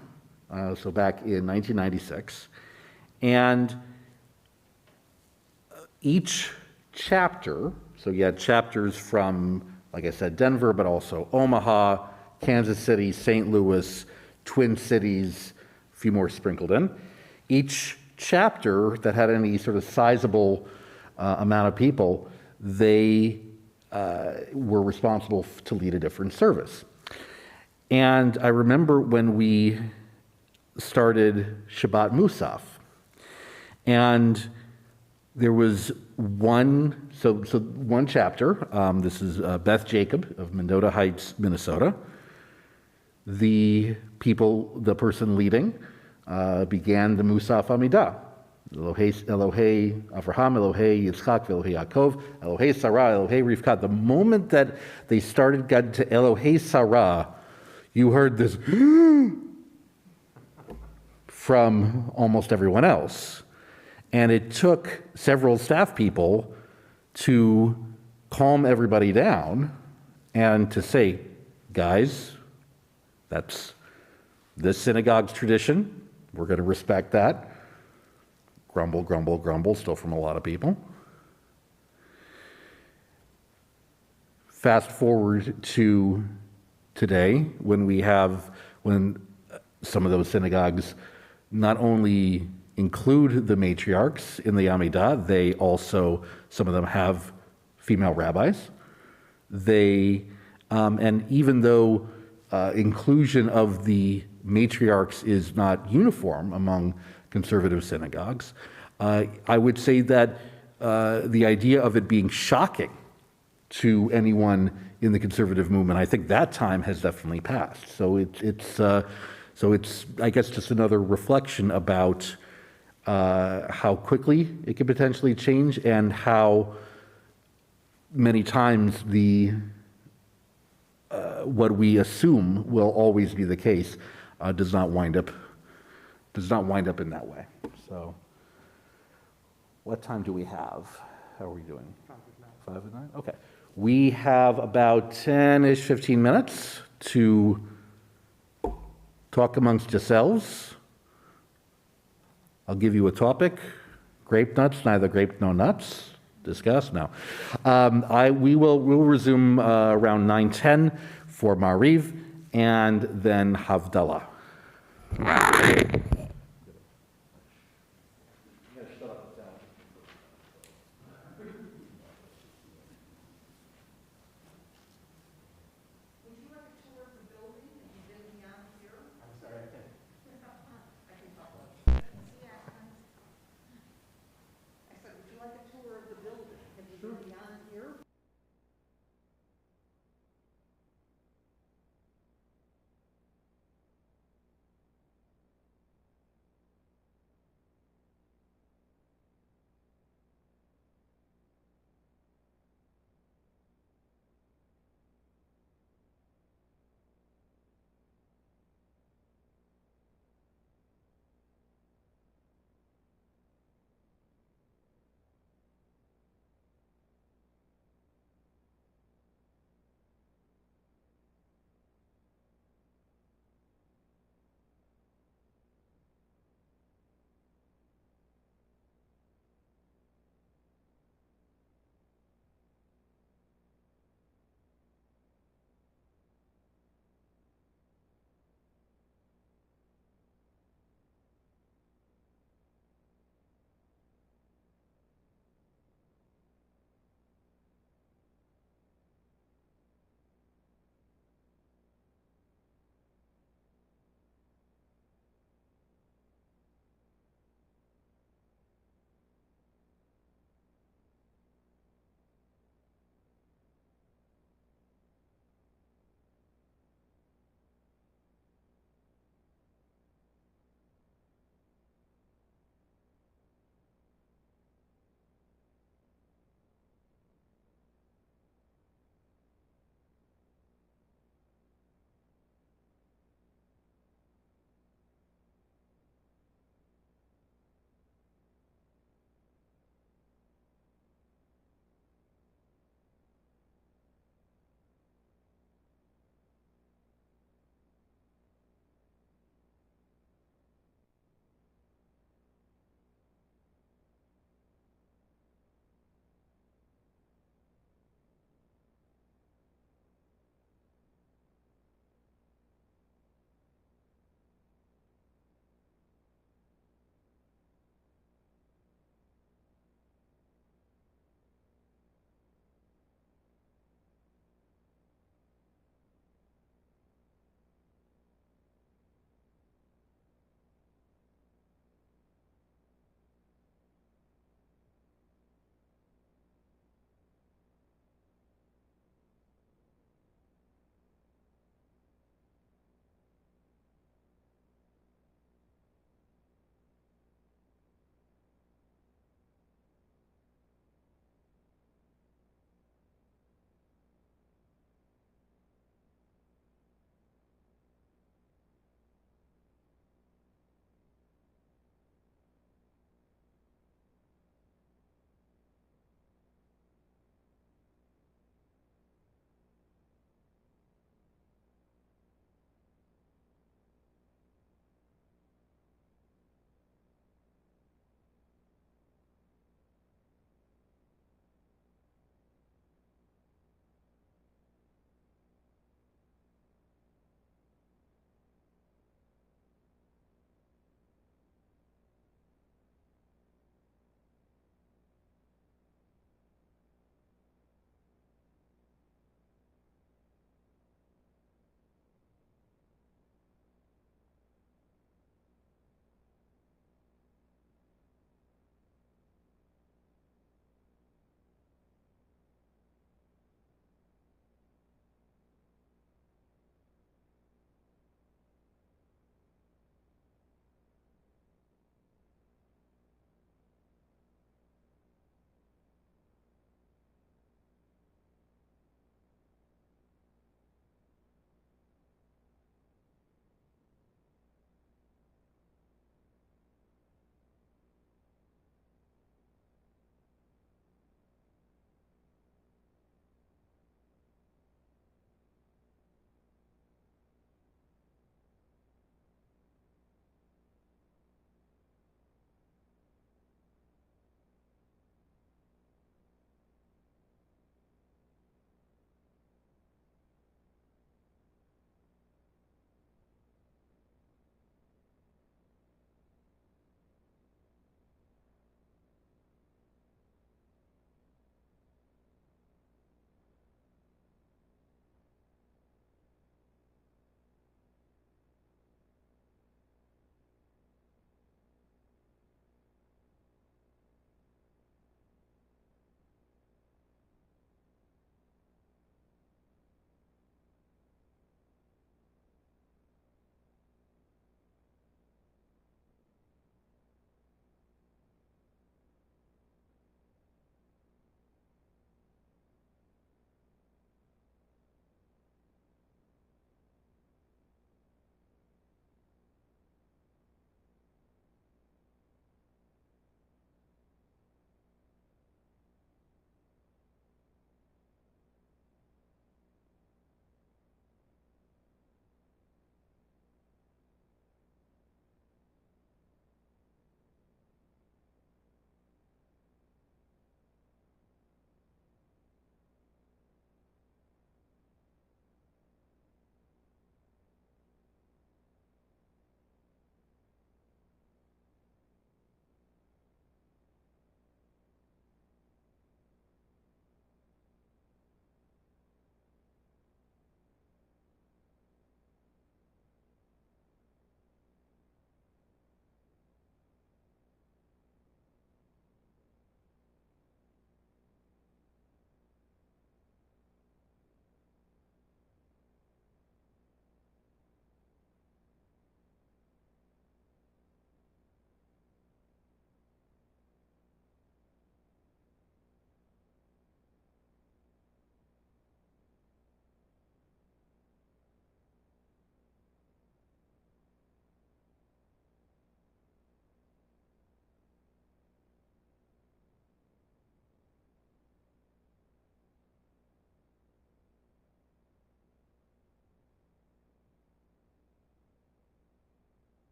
so back in 1996, and each chapter, so you had chapters from, like I said, Denver, but also Omaha, Kansas City, St. Louis, Twin Cities, a few more sprinkled in. Each chapter that had any sort of sizable amount of people, they were responsible to lead a different service. And I remember when we started Shabbat Musaf, and there was one chapter, this is Beth Jacob of Mendota Heights, Minnesota. The person leading began the Musaf Amidah. Elohei Avraham, Elohei Yitzchak, Elohei Yaakov, Elohei Sarah, Elohei Rivka. The moment that they got to Elohei Sarah, you heard this from almost everyone else. And it took several staff people to calm everybody down and to say, guys, that's this synagogue's tradition. We're going to respect that. Grumble, grumble, grumble, still from a lot of people. Fast forward to today, when some of those synagogues not only include the matriarchs in the Amidah, they also, some of them have female rabbis. And even though inclusion of the matriarchs is not uniform among conservative synagogues, I would say that the idea of it being shocking to anyone in the conservative movement, I think that time has definitely passed. So it's I guess just another reflection about how quickly it could potentially change and how many times what we assume will always be the case does not wind up in that way. So, what time do we have? How are we doing? 5 at 9? Okay. We have about 10-ish, 15 minutes to talk amongst yourselves. I'll give you a topic. Grape nuts, neither grape nor nuts. Discuss? No. We'll resume around 9:10 for Mariv, and then Havdalah.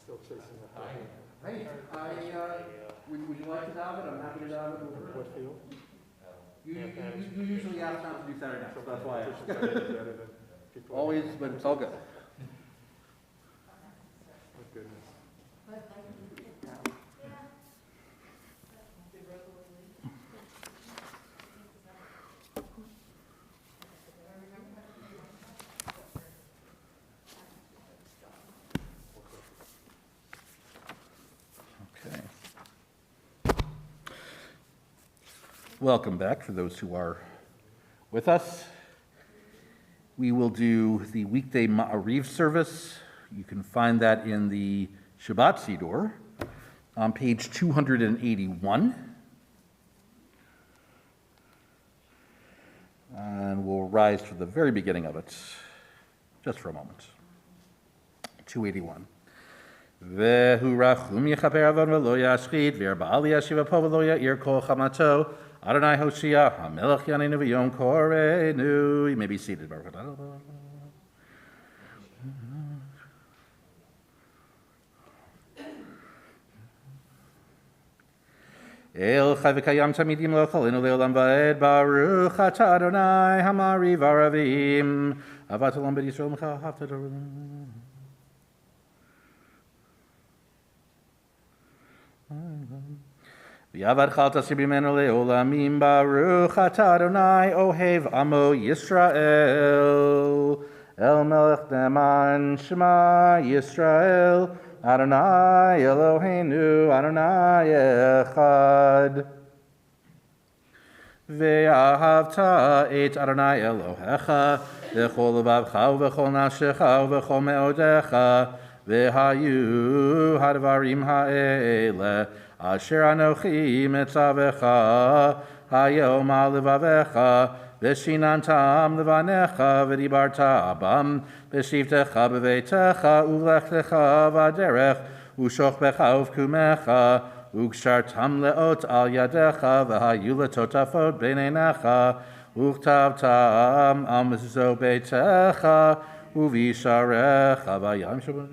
Still chasing the high. Hey, would you like to dive it? I'm happy to dive it. What field? You usually ask not to do Saturday night, so that's why I asked. Better than people. Always, but it's all good. Oh, goodness. Okay. Welcome back for those who are with us. We will do the weekday Ma'ariv service. You can find that in the Shabbat Siddur on page 281. And we'll rise to the very beginning of it, just for a moment. 281. Vehu rachum yechaper avon v'lo yashchit, v'er ba'al yashiv po v'lo ya'ir kol chamato, Adonai Hoshia, HaMelech Yanenu v'yom korenu. You may be seated. El chai v'kayam tamidim lo cholenu le'olam va'ed, Baruch atah Adonai hamari v'aravim, avat olam b'd Yisrael m'cha hafta dorim. V'yavad chalta sibimenu le'olamim, Baruch atah Adonai ohev amo Yisrael, El melech neman shema Yisrael, Adonai Eloheinu, Adonai echad. Ve'ahavta et Adonai Elohecha, v'chol levavcha v'chol nafshecha v'chol me'odecha, v'hayu hadvarim ha'ele, asher anochi metzavecha, hayom al levavecha, v'shinantam levanecha, v'dibarta abam, v'shivtecha b'veitecha, uvlechtecha v'aderech, u'shochbecha uvkumecha, u'kshartam leot al yadecha, v'hayu letotafot b'neinecha, u'chtavtam al mezuzot beitecha, u'visharecha v'yam shabbat.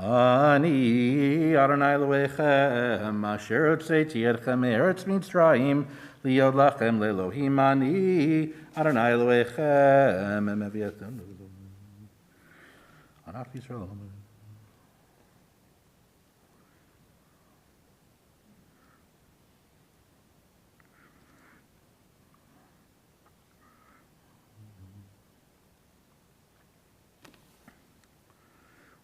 Ani Adonai Elohechem asher hotzeiti etchem me'eretz Mitzrayim liod lachem le'Elohim ani Adonai Elohechem mevi etem Anach Yisrael.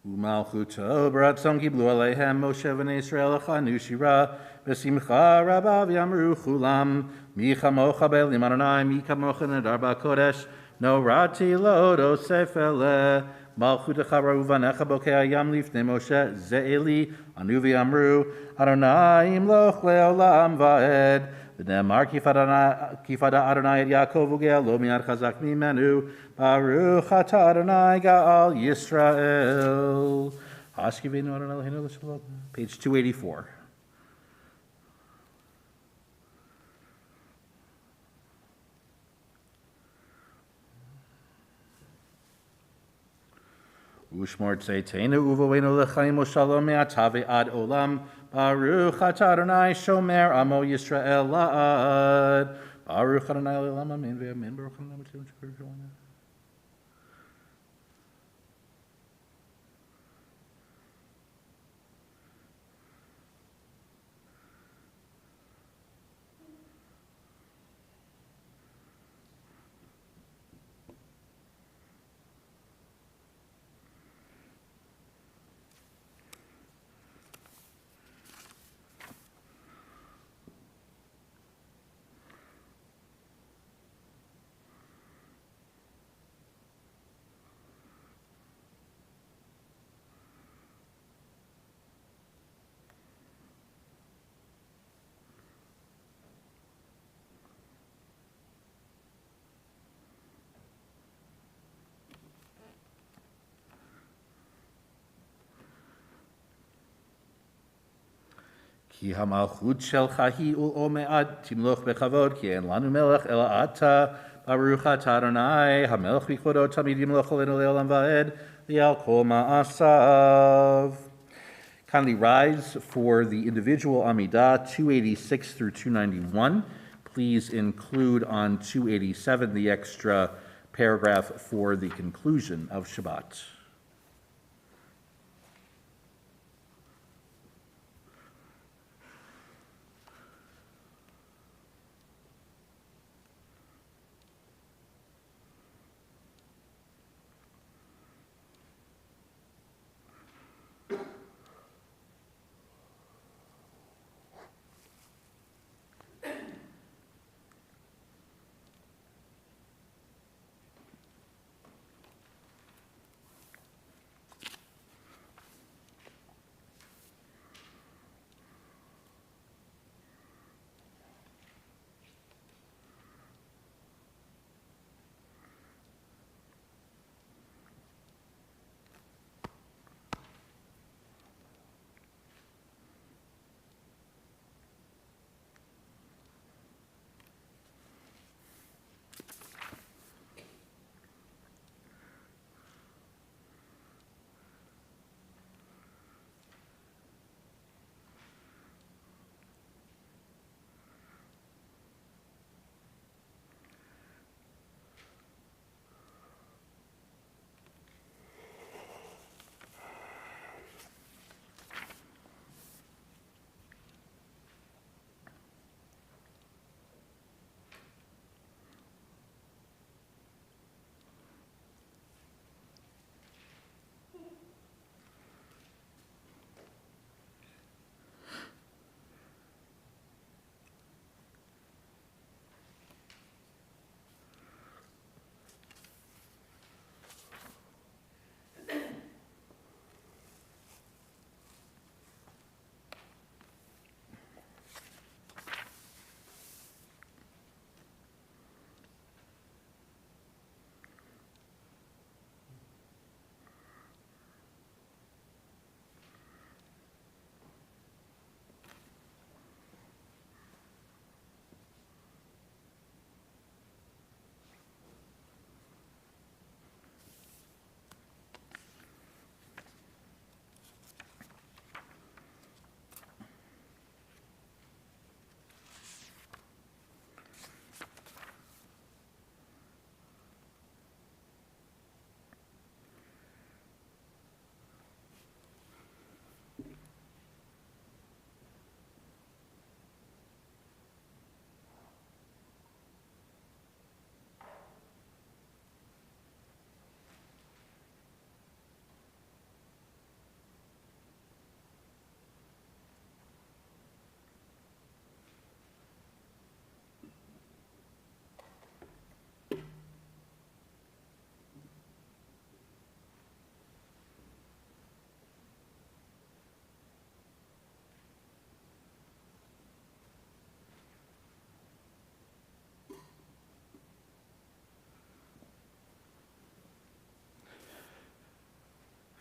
Umalchuto baratzon kiblu aleihem Moshe v'nei Yisrael achanu shira v'simcha rabba v'yamru chulam mi chamocha be'elim Adonai mi kamocha nedar ba'kodesh no rati lo do sefele malchutecha ra'uvanecha bokei hayam lifnei Moshe ze'eli anu v'yamru Adonai imloch le'olam va'ed v'nemar kifada Adonai et Yaakov u'ge'alo mi'ad chazak mimenu Baruch atah Adonai Ga'al Yisrael. Hashkivenu Adonai Eloheinu l'shalom. Page 284. Ushmor tzeitenu uvovenu l'chaim u'shalom me'atah ve'ad olam. Baruch atah Adonai shomer amo Yisrael la'ad. Baruch Adonai l'olam amen ve'amen. Baruch Adonai l'olam amen. כי המלכות שלך היא ולעולמד תמלוך בכבוד, כי אין לנו מלך אלא אתה, ברוך אתה אדוני, המלך בכבודו תמיד ימלוך עלינו לעולם ועד, ועל כל מעשיו. Kindly rise for the individual Amidah 286 through 291. Please include on 287 the extra paragraph for the conclusion of Shabbat.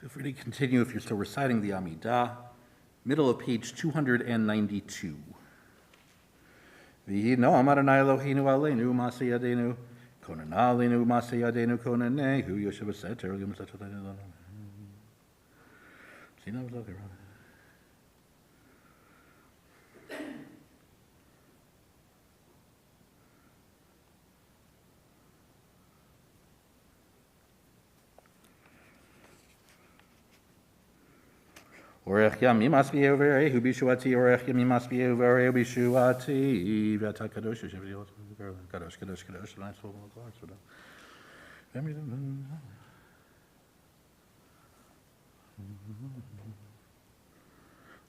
Feel free to continue if you're still reciting the Amidah. Middle of page 292. V'hi no'am Adonai Eloheinu aleinu ma'aseh yadeinu, konena aleinu ma'aseh yadeinu konenehu, yoshev b'seter, yom b'seter le'elam. Sina v'zavira. Orech yamim asbiyehu v'erehu b'shuati, orech yamim asbiyehu v'erehu b'shuati, v'ata kadosh, yoshev kadosh, kadosh, kadosh, and I spoke on the clock, so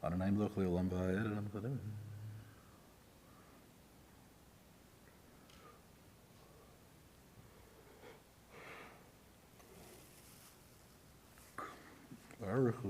Adonai Melech le'olam va'ed, Adonai Melech. Baruch Hu.